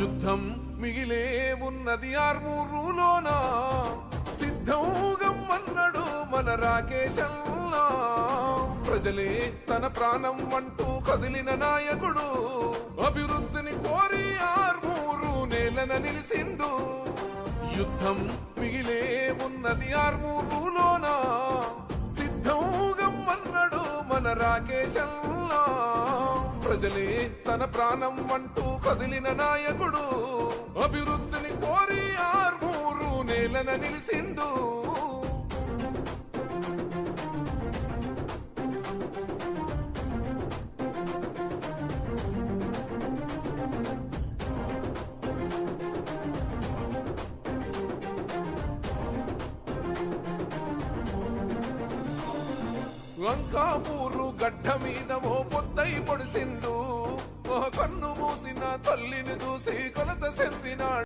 యుద్ధం మిగిలే ఉన్నది ఆర్మూరులోనా, సిద్ధం గమ్మన్నాడు మన రాకేశల్లా. ప్రజలే తన ప్రాణం అంటూ కదిలిన నాయకుడు, అభివృద్ధిని కోరి ఆర్మూరు నేలన నిలిసిండు. యుద్ధం మిగిలే ఉన్నది ఆర్మూరులోనా, సిద్ధం గమ్మన్నాడు మన రాకేశల్లా. ప్రజలే తన ప్రాణం అంటూ కదిలిన నాయకుడు, అభివృద్ధిని కోరి ఆర్మూరు నేలన నిలిసిండు. లంకాపూరు గడ్డ మీద ఓ పొద్దై పొడిసిండు, కన్ను మూసిన తల్లిని చూసి కొలత చెందినాడు.